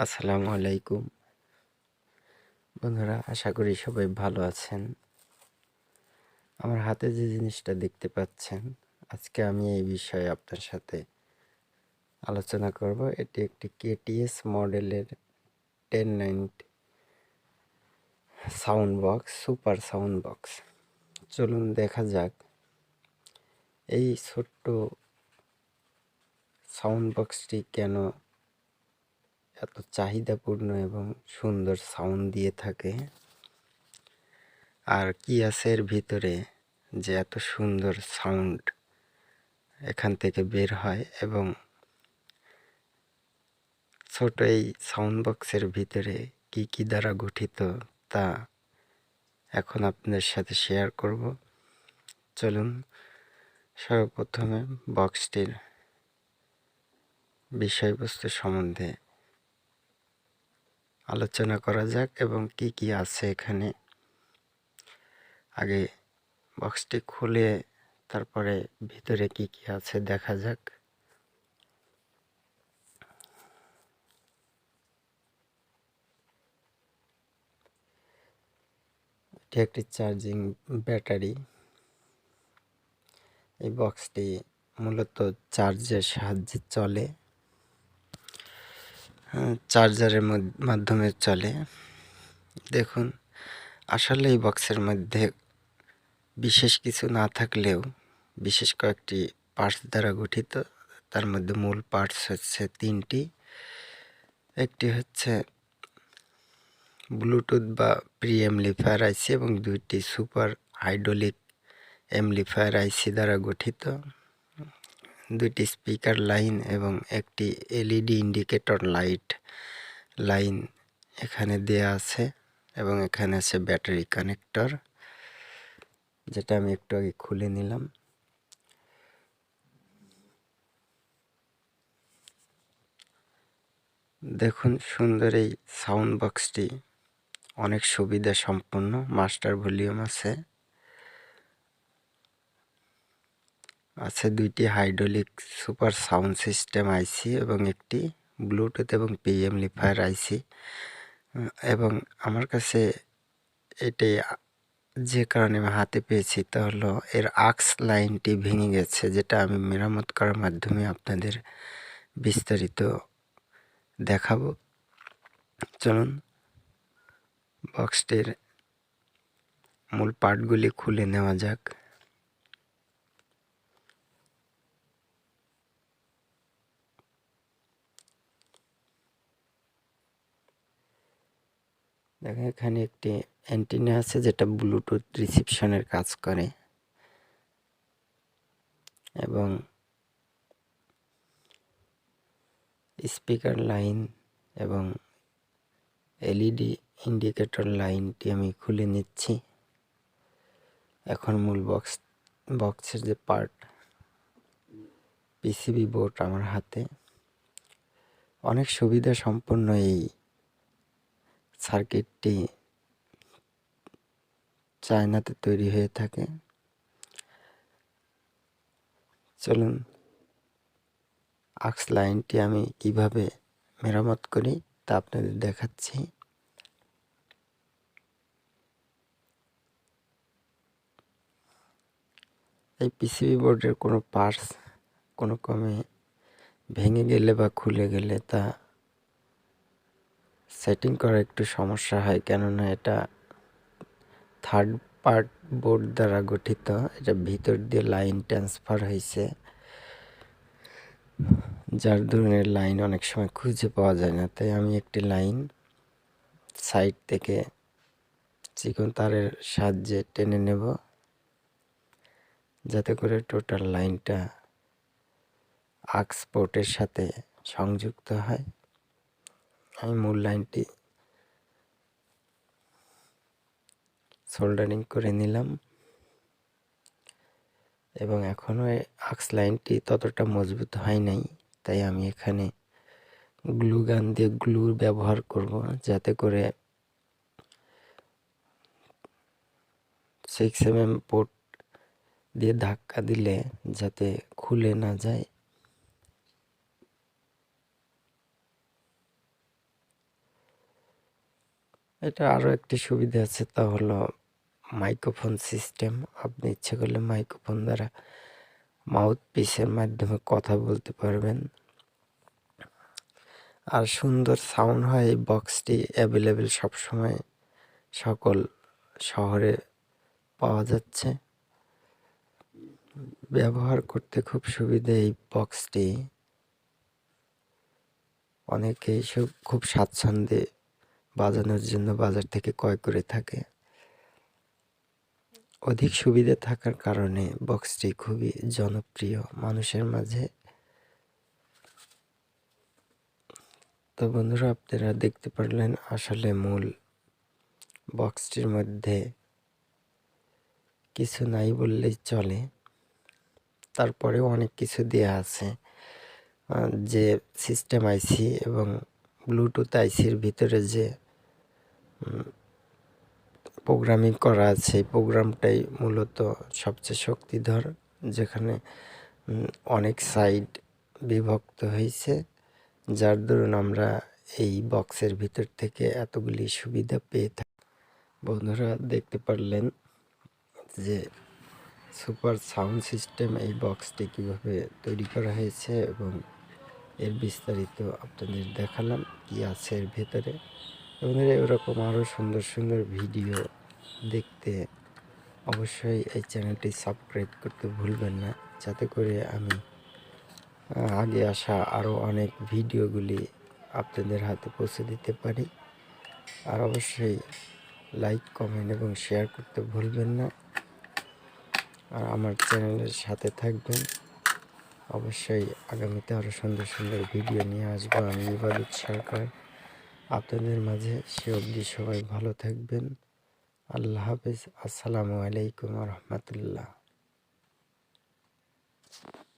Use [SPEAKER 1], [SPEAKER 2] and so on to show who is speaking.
[SPEAKER 1] আসসালামু আলাইকুম বন্ধুরা, আশা করি সবাই ভালো আছেন। আমার হাতে যে জিনিসটা দেখতে পাচ্ছেন, আজকে আমি এই বিষয়ে আপনার সাথে আলোচনা করব। এটি একটি কেটিএস মডেলের 1090 sound box, super sound box. চলুন দেখা যাক এই ছোট্ট সাউন্ড বক্সটি কেন এত চাহিদাপূর্ণ এবং সুন্দর সাউন্ড দিয়ে থাকে, আর কি আছে এর ভিতরে যে এত সুন্দর সাউন্ড এখান থেকে বের হয়, এবং ছোট এই সাউন্ড বক্সের ভিতরে কি কি দ্বারা গঠিত তা এখন আপনাদের সাথে শেয়ার করব। চলুন সর্বপ্রথমে বক্সটির বিষয়বস্তু সম্বন্ধে আলোচনা করা যাক এবং কি কি আছে এখানে। আগে বক্সটি খুলে তারপরে ভিতরে কি কি আছে দেখা যাক। এটি একটি চার্জিং ব্যাটারি। এই বক্সটি মূলত চার্জের সাহায্যে চলে, চার্জারের মাধ্যমে চলে। দেখুন, আসলে এই বক্সের মধ্যে বিশেষ কিছু না থাকলেও বিশেষ কয়েকটি পার্টস দ্বারা গঠিত। তার মধ্যে মূল পার্টস হচ্ছে তিনটি। একটি হচ্ছে ব্লুটুথ বা প্রি অ্যাম্পলিফায়ার আইসি এবং দুইটি সুপার হাইড্রোলিক অ্যাম্পলিফায়ার আইসি দ্বারা গঠিত। দুইটি স্পিকার লাইন এবং একটি এলইডি ইন্ডিকেটর লাইন এখানে দেয়া আছে, এবং এখানে আছে ব্যাটারি কানেক্টর, যেটা আমি একটু আগে খুলে নিলাম। দেখুন, সুন্দর এই সাউন্ড বক্সটি অনেক সুবিধা সম্পন্ন। মাস্টার ভলিউম আছে দুইটি হাইড্রোলিক সুপার সাউন্ড সিস্টেম আইসি এবং একটি ব্লুটুথ এবং পিএমলিফায়ার আইসি। এবং আমার কাছে এটি যে কারণে আমি হাতে পেয়েছি তা হলো এর আক্স লাইনটি ভেঙে গেছে, যেটা আমি মেরামত করার মাধ্যমে আপনাদের বিস্তারিত দেখাবো। চলুন বক্সটির মূল পার্টগুলি খুলে নেওয়া যাক। দেখেন, এখানে একটি অ্যান্টিনা আছে যেটা ব্লুটুথ রিসিপশনের কাজ করে, এবং স্পিকার লাইন এবং এলইডি ইন্ডিকেটর লাইনটি আমি খুলে নিচ্ছি। এখন মূল বক্সের যে পার্ট, পিসিবি বোর্ড আমার হাতে। অনেক সুবিধা সম্পন্ন এই সার্কিটটি চায়নাতে তৈরি হয়ে থাকে। চলুন আক্স লাইনটি আমি কিভাবে মেরামত করি তা আপনাদের দেখাচ্ছি। এই পিসিবি বোর্ডের কোনো পার্টস কোনো ক্রমে ভেঙে গেলে বা খুলে গেলে তা সেটিং করা একটু সমস্যা হয়, কেননা এটা থার্ড পার্ট বোর্ড দ্বারা গঠিত। এটা ভিতর দিয়ে লাইন ট্রান্সফার হয়েছে, যার ধরনের লাইন অনেক সময় খুঁজে পাওয়া যায় না। তাই আমি একটি লাইন সাইড থেকে চিকন তারের সাহায্যে টেনে নেব, যাতে করে টোটাল লাইনটা আক্স পোর্টের সাথে সংযুক্ত হয়। আমি মূল লাইনটি সোল্ডারিং করে নিলাম, এবং এখনও আক্স লাইনটি ততটা মজবুত হয় নাই। তাই আমি এখানে গ্লু গান দিয়ে গ্লু ব্যবহার করব, যাতে করে 6mm পোর্ট দিয়ে ধাক্কা দিলে যাতে খুলে না যায়। এটা আরও একটি সুবিধা আছে, তা হলো মাইক্রোফোন সিস্টেম। আপনি ইচ্ছে করলে মাইক্রোফোন দ্বারা মাউথ পিসের মাধ্যমে কথা বলতে পারবেন। আর সুন্দর সাউন্ড হয়। এই বক্সটি অ্যাভেলেবেল সবসময় সকল শহরে পাওয়া যাচ্ছে। ব্যবহার করতে খুব সুবিধা এই বক্সটি। অনেকেই খুব স্বাচ্ছন্দ্যে বাজানোর জন্য বাজার থেকে ক্রয় করে থাকে। অধিক সুবিধা থাকার কারণে বক্সটি খুবই জনপ্রিয় মানুষের মাঝে। তো বন্ধুরা, আপনারা দেখতে পারলেন আসলে মূল বক্সটির মধ্যে কিছু নাই বললেই চলে। তারপরেও অনেক কিছু দেয়া আছে, যে সিস্টেম আইসি এবং ব্লুটুথ আইসির ভিতরে যে প্রোগ্রামিং করা আছে, এই প্রোগ্রামটাই মূলত সবচেয়ে শক্তিধর, যেখানে অনেক সাইড বিভক্ত হয়েছে, যার দরুন আমরা এই বক্সের ভিতর থেকে এতগুলি সুবিধা পেয়ে থাকি। বন্ধুরা, দেখতে পারলেন যে সুপার সাউন্ড সিস্টেম এই বক্সটি কীভাবে তৈরি করা হয়েছে এবং এর বিস্তারিত আপনাদের দেখালাম কি আছে এর ভেতরে। এবং এরকম আরও সুন্দর সুন্দর ভিডিও দেখতে অবশ্যই এই চ্যানেলটি সাবস্ক্রাইব করতে ভুলবেন না, যাতে করে আমি আগে আসা আরও অনেক ভিডিওগুলি আপনাদের হাতে পৌঁছে দিতে পারি। আর অবশ্যই লাইক, কমেন্ট এবং শেয়ার করতে ভুলবেন না। আর আমার চ্যানেলের সাথে থাকবেন। অবশ্যই আগামীতে আরও সুন্দর সুন্দর ভিডিও নিয়ে আসবো আমি, ইবাদত সরকার, আপনাদের মাঝে। সে অবধি সবাই ভালো থাকবেন। আল্লাহ হাফেজ। আসসালামু আলাইকুম রহমতুল্লাহ।